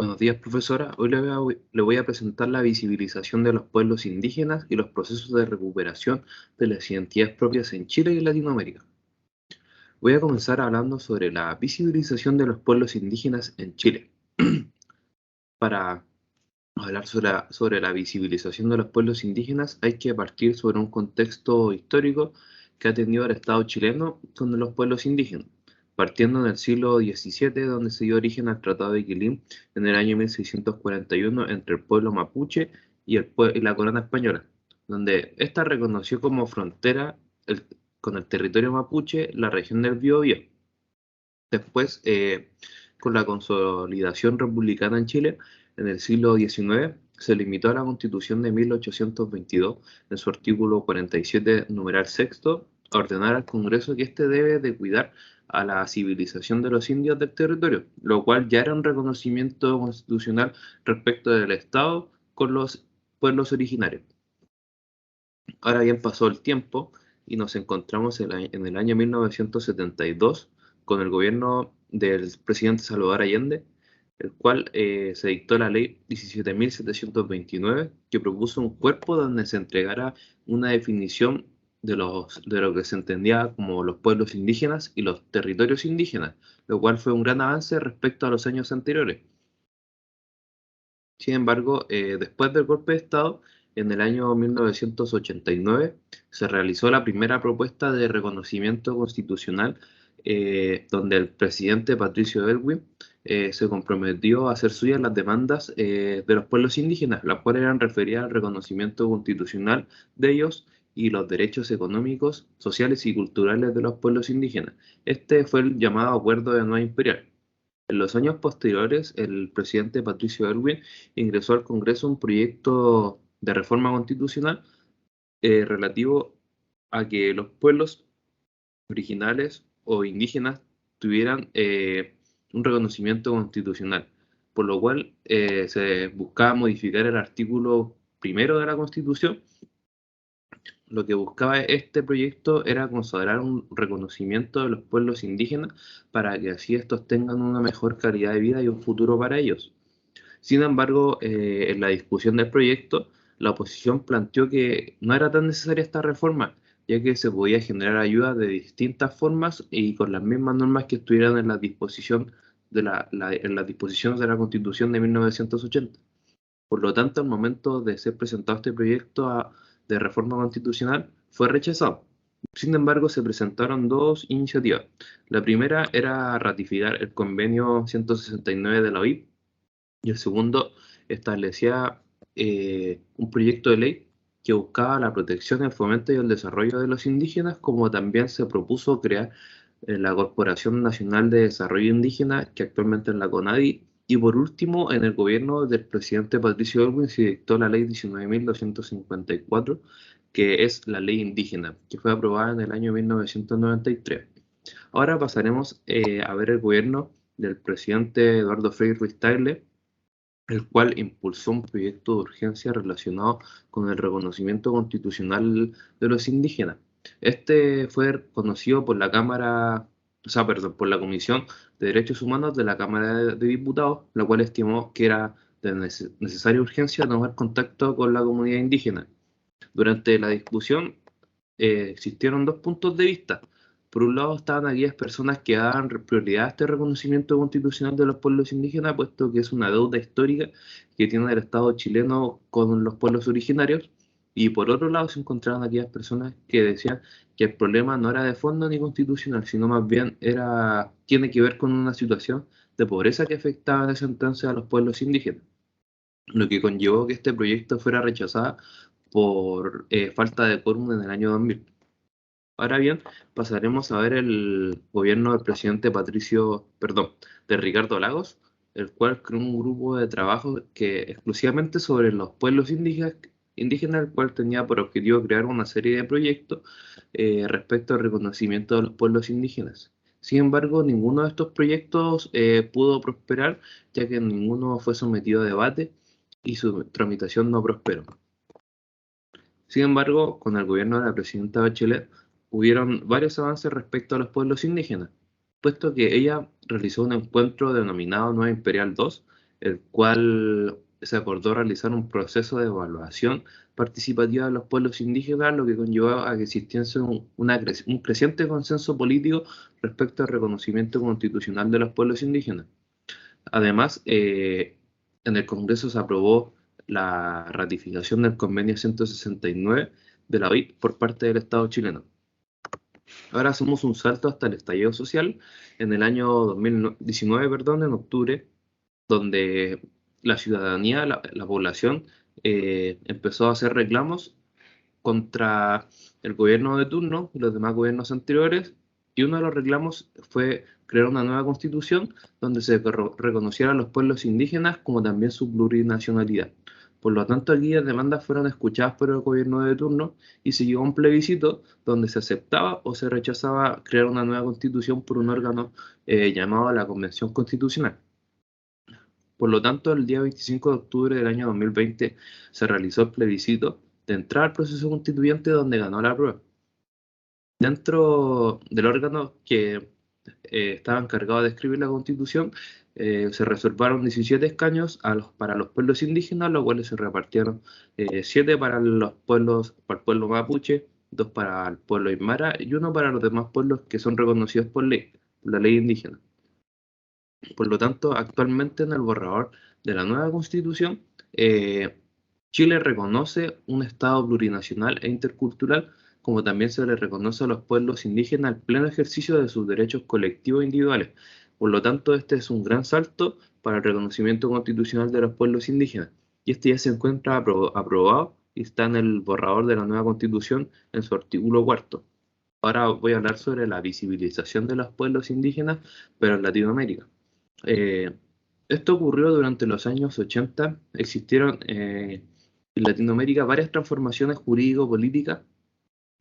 Buenos días, profesora. Hoy le voy a presentar la visibilización de los pueblos indígenas y los procesos de recuperación de las identidades propias en Chile y Latinoamérica. Voy a comenzar hablando sobre la visibilización de los pueblos indígenas en Chile. Para hablar sobre la visibilización de los pueblos indígenas hay que partir sobre un contexto histórico que ha tenido el Estado chileno con los pueblos indígenas, partiendo en el siglo XVII, donde se dio origen al Tratado de Quilín en el año 1641 entre el pueblo mapuche y la corona española, donde ésta reconoció como frontera con el territorio mapuche la región del Biobío. Después, con la consolidación republicana en Chile, en el siglo XIX, se limitó a la Constitución de 1822, en su artículo 47, numeral sexto, a ordenar al Congreso que éste debe de cuidar a la civilización de los indios del territorio, lo cual ya era un reconocimiento constitucional respecto del Estado con los pueblos originarios. Ahora bien, pasó el tiempo y nos encontramos en el año 1972 con el gobierno del presidente Salvador Allende, el cual se dictó la ley 17.729, que propuso un cuerpo donde se entregara una definición de lo que se entendía como los pueblos indígenas y los territorios indígenas, lo cual fue un gran avance respecto a los años anteriores. Sin embargo, después del golpe de Estado, en el año 1989, se realizó la primera propuesta de reconocimiento constitucional, donde el presidente Patricio Aylwin se comprometió a hacer suyas las demandas de los pueblos indígenas, las cuales eran referidas al reconocimiento constitucional de ellos y los derechos económicos, sociales y culturales de los pueblos indígenas. Este fue el llamado Acuerdo de Nueva Imperial. En los años posteriores, el presidente Patricio Aylwin ingresó al Congreso un proyecto de reforma constitucional relativo a que los pueblos originales o indígenas tuvieran un reconocimiento constitucional, por lo cual se buscaba modificar el artículo primero de la Constitución. Lo que buscaba este proyecto era consagrar un reconocimiento de los pueblos indígenas para que así estos tengan una mejor calidad de vida y un futuro para ellos. Sin embargo, en la discusión del proyecto, la oposición planteó que no era tan necesaria esta reforma, ya que se podía generar ayuda de distintas formas y con las mismas normas que estuvieran en la disposición en las disposiciones de la Constitución de 1980. Por lo tanto, al momento de ser presentado este proyecto de reforma constitucional, fue rechazado. Sin embargo, se presentaron dos iniciativas. La primera era ratificar el convenio 169 de la OIT y el segundo establecía un proyecto de ley que buscaba la protección, el fomento y el desarrollo de los indígenas, como también se propuso crear la Corporación Nacional de Desarrollo Indígena, que actualmente es la CONADI, y por último, en el gobierno del presidente Patricio Aylwin se dictó la ley 19.254, que es la ley indígena, que fue aprobada en el año 1993. Ahora pasaremos a ver el gobierno del presidente Eduardo Frei Ruiz-Tagle, el cual impulsó un proyecto de urgencia relacionado con el reconocimiento constitucional de los indígenas. Este fue conocido por la Cámara, o sea, perdón, por la Comisión de Derechos Humanos de la Cámara de Diputados, la cual estimó que era de necesaria urgencia tomar contacto con la comunidad indígena. Durante la discusión existieron dos puntos de vista. Por un lado estaban aquellas personas que daban prioridad a este reconocimiento constitucional de los pueblos indígenas, puesto que es una deuda histórica que tiene el Estado chileno con los pueblos originarios. Y por otro lado se encontraban aquellas personas que decían que el problema no era de fondo ni constitucional, sino más bien tiene que ver con una situación de pobreza que afectaba en ese entonces a los pueblos indígenas, lo que conllevó que este proyecto fuera rechazado por falta de quórum en el año 2000. Ahora bien, pasaremos a ver el gobierno del presidente de Ricardo Lagos, el cual creó un grupo de trabajo que exclusivamente sobre los pueblos indígenas, el cual tenía por objetivo crear una serie de proyectos respecto al reconocimiento de los pueblos indígenas. Sin embargo, ninguno de estos proyectos pudo prosperar, ya que ninguno fue sometido a debate y su tramitación no prosperó. Sin embargo, con el gobierno de la presidenta Bachelet hubieron varios avances respecto a los pueblos indígenas, puesto que ella realizó un encuentro denominado Nueva Imperial II, el cual se acordó realizar un proceso de evaluación participativa de los pueblos indígenas, lo que conllevó a que existiese un creciente consenso político respecto al reconocimiento constitucional de los pueblos indígenas. Además, en el Congreso se aprobó la ratificación del Convenio 169 de la OIT por parte del Estado chileno. Ahora hacemos un salto hasta el estallido social en el año 2019, perdón, en octubre, donde la ciudadanía, la población, empezó a hacer reclamos contra el gobierno de turno y los demás gobiernos anteriores, y uno de los reclamos fue crear una nueva constitución donde se reconocieran los pueblos indígenas como también su plurinacionalidad. Por lo tanto, aquí las demandas fueron escuchadas por el gobierno de turno y se llegó a un plebiscito donde se aceptaba o se rechazaba crear una nueva constitución por un órgano llamado la Convención Constitucional. Por lo tanto, el día 25 de octubre del año 2020 se realizó el plebiscito de entrar al proceso constituyente donde ganó la prueba. Dentro del órgano que estaba encargado de escribir la constitución, se reservaron 17 escaños para los pueblos indígenas, los cuales se repartieron 7 para para el pueblo mapuche, 2 para el pueblo aymara y 1 para los demás pueblos que son reconocidos por ley, la ley indígena. Por lo tanto, actualmente en el borrador de la nueva constitución, Chile reconoce un Estado plurinacional e intercultural, como también se le reconoce a los pueblos indígenas el pleno ejercicio de sus derechos colectivos e individuales. Por lo tanto, este es un gran salto para el reconocimiento constitucional de los pueblos indígenas. Y este ya se encuentra aprobado y está en el borrador de la nueva constitución en su artículo cuarto. Ahora voy a hablar sobre la visibilización de los pueblos indígenas, pero en Latinoamérica. Eh, Esto ocurrió durante los años 80. Existieron en Latinoamérica varias transformaciones jurídico-políticas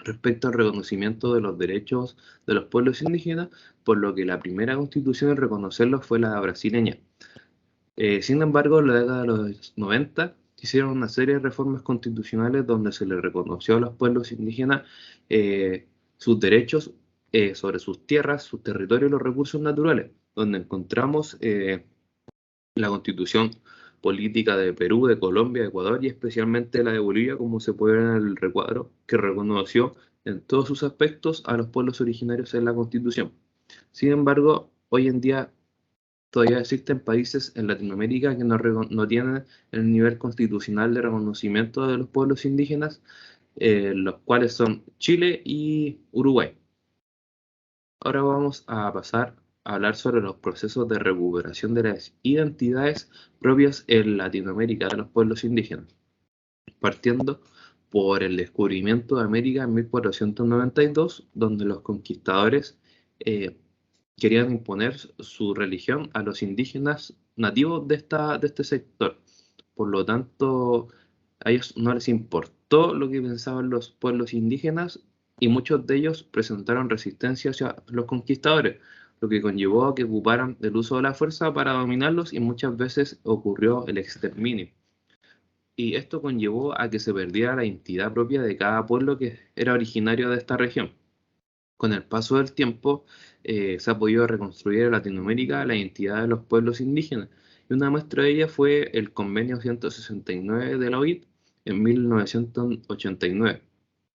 respecto al reconocimiento de los derechos de los pueblos indígenas, por lo que la primera constitución en reconocerlos fue la brasileña. Sin embargo, en la década de los 90 hicieron una serie de reformas constitucionales donde se les reconoció a los pueblos indígenas sus derechos sobre sus tierras, sus territorios y los recursos naturales, donde encontramos la constitución política de Perú, de Colombia, de Ecuador y especialmente la de Bolivia, como se puede ver en el recuadro, que reconoció en todos sus aspectos a los pueblos originarios en la constitución. Sin embargo, hoy en día todavía existen países en Latinoamérica que no tienen el nivel constitucional de reconocimiento de los pueblos indígenas, los cuales son Chile y Uruguay. Ahora vamos a pasar a hablar sobre los procesos de recuperación de las identidades propias en Latinoamérica de los pueblos indígenas, partiendo por el descubrimiento de América en 1492, donde los conquistadores eh, querían imponer su religión a los indígenas nativos de este sector. Por lo tanto, a ellos no les importó lo que pensaban los pueblos indígenas y muchos de ellos presentaron resistencia hacia los conquistadores, lo que conllevó a que ocuparan el uso de la fuerza para dominarlos y muchas veces ocurrió el exterminio. Y esto conllevó a que se perdiera la identidad propia de cada pueblo que era originario de esta región. Con el paso del tiempo, se ha podido reconstruir en Latinoamérica la identidad de los pueblos indígenas, y una muestra de ella fue el Convenio 169 de la OIT en 1989,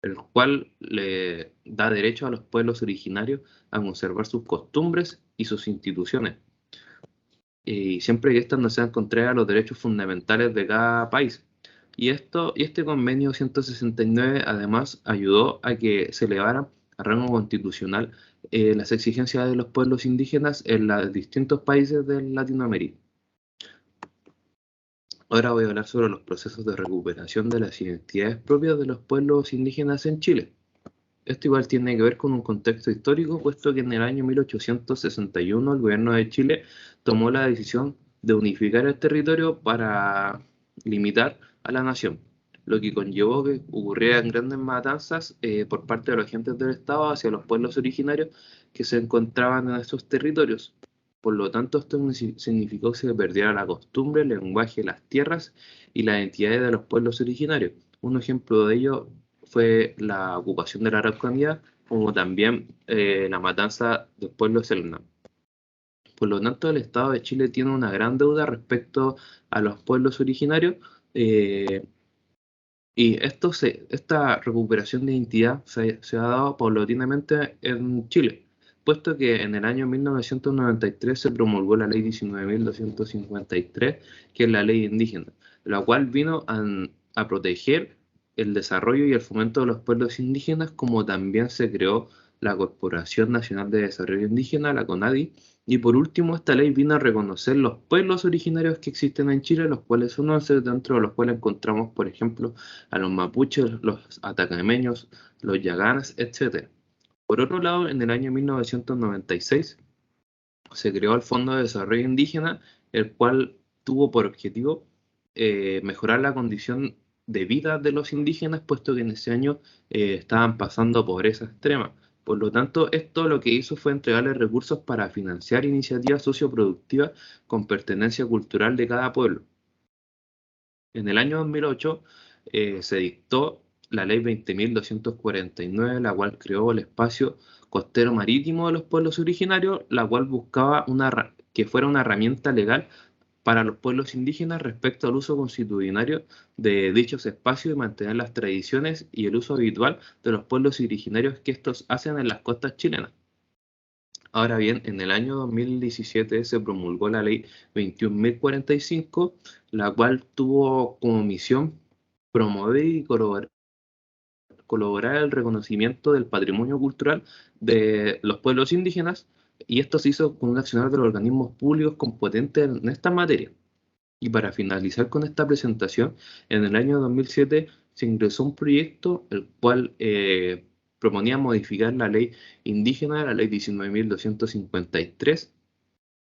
el cual le da derecho a los pueblos originarios a conservar sus costumbres y sus instituciones, y siempre que éstas no sean contrarias a los derechos fundamentales de cada país. Y este convenio 169 además ayudó a que se elevara a rango constitucional las exigencias de los pueblos indígenas en los distintos países de Latinoamérica. Ahora voy a hablar sobre los procesos de recuperación de las identidades propias de los pueblos indígenas en Chile. Esto igual tiene que ver con un contexto histórico, puesto que en el año 1861 el gobierno de Chile tomó la decisión de unificar el territorio para limitar a la nación, lo que conllevó que ocurrieran grandes matanzas por parte de los agentes del Estado hacia los pueblos originarios que se encontraban en estos territorios. Por lo tanto, esto significó que se perdiera la costumbre, el lenguaje, las tierras y las identidades de los pueblos originarios. Un ejemplo de ello fue la ocupación de la Araucanía, como también la matanza del pueblo Selknam. Por lo tanto, el Estado de Chile tiene una gran deuda respecto a los pueblos originarios, eh, y esta recuperación de identidad se ha dado paulatinamente en Chile, puesto que en el año 1993 se promulgó la ley 19.253, que es la ley indígena, la cual vino a proteger el desarrollo y el fomento de los pueblos indígenas, como también se creó la Corporación Nacional de Desarrollo Indígena, la CONADI, y por último, esta ley vino a reconocer los pueblos originarios que existen en Chile, los cuales son 11, dentro de los cuales encontramos, por ejemplo, a los mapuches, los atacameños, los yaganas, etc. Por otro lado, en el año 1996 se creó el Fondo de Desarrollo Indígena, el cual tuvo por objetivo mejorar la condición de vida de los indígenas, puesto que en ese año estaban pasando pobreza extrema. Por lo tanto, esto lo que hizo fue entregarles recursos para financiar iniciativas socioproductivas con pertenencia cultural de cada pueblo. En el año 2008 se dictó la Ley 20.249, la cual creó el espacio costero marítimo de los pueblos originarios, la cual buscaba que fuera una herramienta legal para los pueblos indígenas respecto al uso constitucionario de dichos espacios y mantener las tradiciones y el uso habitual de los pueblos originarios que estos hacen en las costas chilenas. Ahora bien, en el año 2017 se promulgó la ley 21.045, la cual tuvo como misión promover y colaborar el reconocimiento del patrimonio cultural de los pueblos indígenas, y esto se hizo con un accionar de los organismos públicos competentes en esta materia. Y para finalizar con esta presentación, en el año 2007 se ingresó un proyecto el cual proponía modificar la ley indígena, la ley 19.253,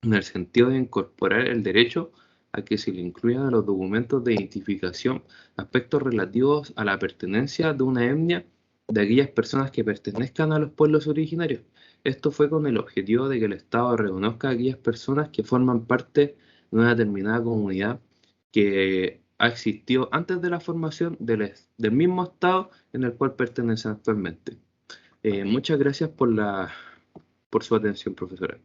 en el sentido de incorporar el derecho a que se le incluyan a los documentos de identificación aspectos relativos a la pertenencia de una etnia de aquellas personas que pertenezcan a los pueblos originarios. Esto fue con el objetivo de que el Estado reconozca a aquellas personas que forman parte de una determinada comunidad que ha existido antes de la formación del mismo Estado en el cual pertenecen actualmente. Muchas gracias por su atención, profesora.